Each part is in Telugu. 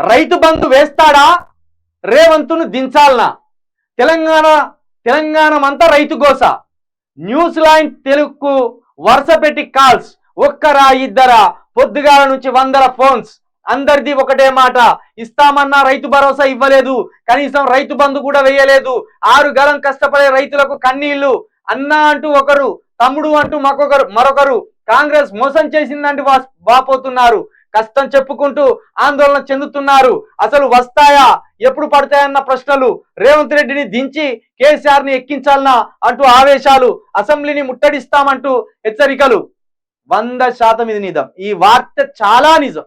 రైతు బంధు వేస్తాడా, రేవంత్ను దించాలనా? తెలంగాణ రైతు గోస. న్యూస్ లైన్ తెలుగుకు వరుస పెట్టి కాల్స్, ఒక్కరా ఇద్దరా, పొద్దుగాల నుంచి వందల ఫోన్స్. అందరిది ఒకటే మాట, ఇస్తామన్నా రైతు భరోసా ఇవ్వలేదు, కనీసం రైతు బంధు కూడా వేయలేదు. 6 గలం కష్టపడే రైతులకు కన్నీళ్లు. అన్న అంటూ ఒకరు, తమ్ముడు అంటూ మరొకరు. కాంగ్రెస్ మోసం చేసిందంటూ వాపోతున్నారు. కష్టం చెప్పుకుంటూ ఆందోళన చెందుతున్నారు. అసలు వస్తాయా, ఎప్పుడు పడతాయన్న ప్రశ్నలు. రేవంత్ రెడ్డిని దించి కేసీఆర్ ని ఎక్కించాలనా అంటూ ఆవేశాలు. అసెంబ్లీని ముట్టడిస్తామంటూ హెచ్చరికలు. 100% ఇది నిజం. ఈ వార్త చాలా నిజం.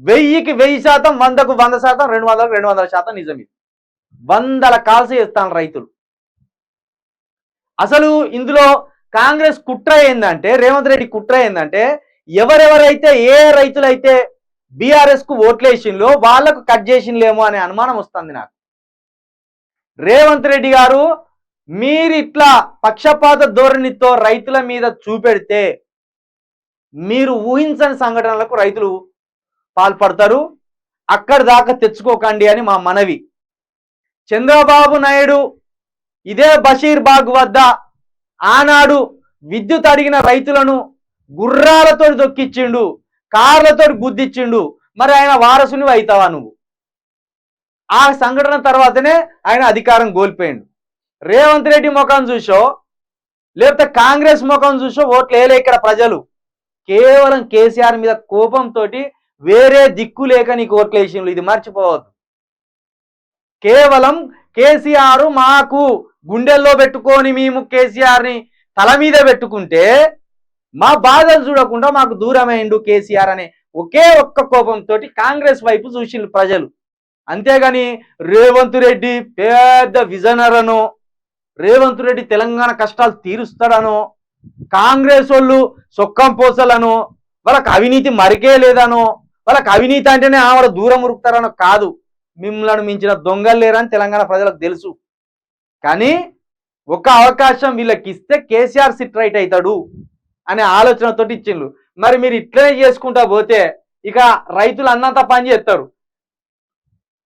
1000కి 1000%, 100కు 100%, 200కు 200% నిజం. ఇది వందల కాల్స్ చేస్తాను రైతులు. అసలు ఇందులో కాంగ్రెస్ కుట్ర ఏందంటే, రేవంత్ రెడ్డి కుట్ర ఏందంటే, ఎవరెవరైతే ఏ రైతులైతే బీఆర్ఎస్ కు ఓట్లేసిందో వాళ్లకు కట్ చేసింలేమో అనే అనుమానం వస్తుంది నాకు. రేవంత్ రెడ్డి గారు మీరు ఇట్లా పక్షపాత ధోరణితో రైతుల మీద చూపెడితే మీరు ఊహించని సంఘటనలకు రైతులు పాల్పడతారు. అక్కడి దాకా తెచ్చుకోకండి అని మా మనవి. చంద్రబాబు నాయుడు ఇదే బషీర్బాగ్ వద్ద ఆనాడు విద్యుత్ అడిగిన రైతులను గుర్రాలతో దొక్కిచ్చిండు, కార్లతో గుద్దిచ్చిండు. మరి ఆయన వారసుని అవుతావా నువ్వు? ఆ సంఘటన తర్వాతనే ఆయన అధికారం కోల్పోయిండు. రేవంత్ రెడ్డి ముఖం చూసో లేకపోతే కాంగ్రెస్ ముఖం చూసో ఓట్లు వేయలే ఇక్కడ ప్రజలు. కేవలం కేసీఆర్ మీద కోపంతో వేరే దిక్కు లేక నీకు ఓట్లు వేసిండు. ఇది మర్చిపోవద్దు. కేవలం కేసీఆర్ మాకు గుండెల్లో పెట్టుకొని మేము కేసీఆర్ని తల మీద పెట్టుకుంటే మా బాధలు చూడకుండా మాకు దూరమైండు కేసీఆర్ అనే ఒకే ఒక్క కోపంతో కాంగ్రెస్ వైపు చూసిండు ప్రజలు. అంతేగాని రేవంత్ రెడ్డి పెద్ద విజనర్ అనో, రేవంత్ రెడ్డి తెలంగాణ కష్టాలు తీరుస్తాడనో, కాంగ్రెస్ వాళ్ళు సొక్కం పోసలనో, వాళ్ళకి అవినీతి మరికే లేదనో, వాళ్ళకి అవినీతి అంటేనే ఆవిడ దూరం ఉరుకుతారనో కాదు. మిమ్మల్ని మించిన దొంగలు లేరని తెలంగాణ ప్రజలకు తెలుసు. కానీ ఒక అవకాశం వీళ్ళకి ఇస్తే కేసీఆర్ సిట్ రైట్ అవుతాడు అనే ఆలోచనతో ఇచ్చిండ్రు. మరి మీరు ఇట్లనే చేసుకుంటా పోతే ఇక రైతులు అన్నంత పని చేస్తారు.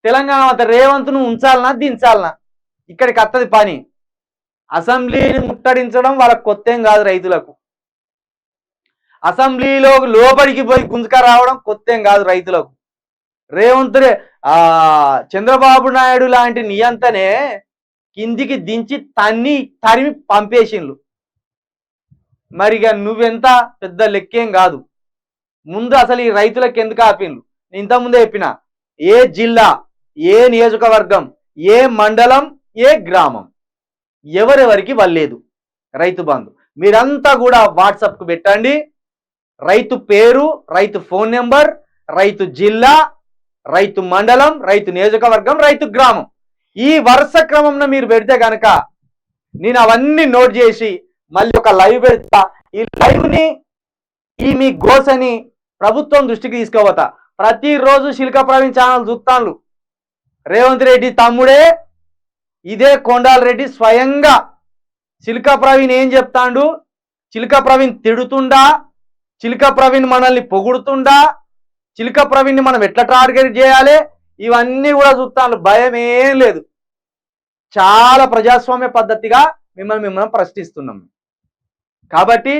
తెలంగాణ అంత రేవంత్ను ఉంచాలనా దించాలనా, ఇక్కడికి అత్తది పని. అసెంబ్లీని ముట్టడించడం వాళ్ళకి కొత్త ఏం కాదు. రైతులకు అసెంబ్లీలో లోపలికి పోయి గుంజుక రావడం కొత్త ఏం కాదు రైతులకు. రేవంత్ చంద్రబాబు నాయుడు లాంటి నియంతనే కిందికి దించి తరిమి పంపేసిండ్లు. మరిగా నువ్వెంత పెద్ద లెక్కేం కాదు. ముందు అసలు ఈ రైతులకు ఎందుకు ఆపిండ్లు? నేను ఇంతకుముందే చెప్పిన, ఏ జిల్లా, ఏ నియోజకవర్గం, ఏ మండలం, ఏ గ్రామం ఎవరెవరికి వల్లేదు రైతు బంధు. మీరంతా కూడా వాట్సాప్కు పెట్టండి. రైతు పేరు, రైతు ఫోన్ నెంబర్, రైతు జిల్లా, రైతు మండలం, రైతు నియోజకవర్గం, రైతు గ్రామం, ఈ వరుస క్రమంలో మీరు పెడితే కనుక నేను అవన్నీ నోట్ చేసి మళ్ళీ ఒక లైవ్ పెడతా. ఈ లైవ్ని, ఈ మీ గోసని ప్రభుత్వం దృష్టికి తీసుకోవతా. ప్రతిరోజు శిల్కా ప్రవీణ్ ఛానల్ చూస్తాను. రేవంత్ రెడ్డి తమ్ముడే ఇదే కొండాల రెడ్డి స్వయంగా శిల్కా ప్రవీణ్ ఏం చెప్తాడు, చిల్కా ప్రవీణ్ తిడుతుండా, చిల్కా ప్రవీణ్ మనల్ని పొగుడుతుండా, చిల్కా ప్రవీణ్ని మనం ఎట్లా టార్గెట్ చేయాలి, ఇవన్నీ కూడా చూస్తాను. భయం ఏం లేదు. చాలా ప్రజాస్వామ్య పద్ధతిగా మిమ్మల్ని ప్రశ్నిస్తున్నాం. కాబట్టి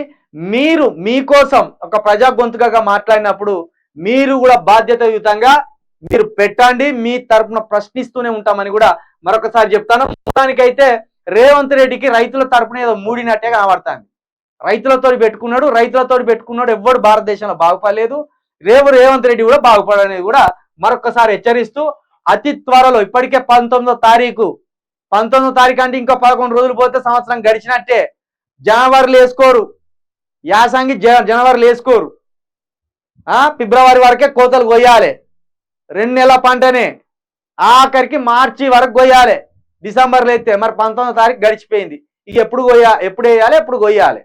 మీరు మీకోసం ఒక ప్రజా గొంతుకగా మాట్లాడినప్పుడు మీరు కూడా బాధ్యతాయుతంగా మీరు పెట్టండి. మీ తరపున ప్రశ్నిస్తూనే ఉంటామని కూడా మరొకసారి చెప్తాను. మొత్తానికైతే రేవంత్ రెడ్డికి రైతుల తరపున ఏదో మూడినట్టే కనబడుతుంది. రైతులతో పెట్టుకున్నాడు ఎవ్వడు భారతదేశంలో బాగుపడలేదు. రేవంత్ రెడ్డి కూడా బాగుపడనేది కూడా మరొకసారి హెచ్చరిస్తూ, అతి త్వరలో ఇప్పటికే 19వ తారీఖు అంటే ఇంకా 11 రోజులు పోతే సంవత్సరం గడిచినట్టే. జనవరిలో వేసుకోరు, యాసంగి జనవరిలో వేసుకోరు. ఫిబ్రవరి వరకే కోతలు కొయ్యాలి. 2 నెలల పంటనే ఆఖరికి మార్చి వరకు కొయ్యాలి. డిసెంబర్లో అయితే మరి 19వ తారీఖు గడిచిపోయింది. ఇక ఎప్పుడు వేయాలి, ఎప్పుడు కొయ్యాలి.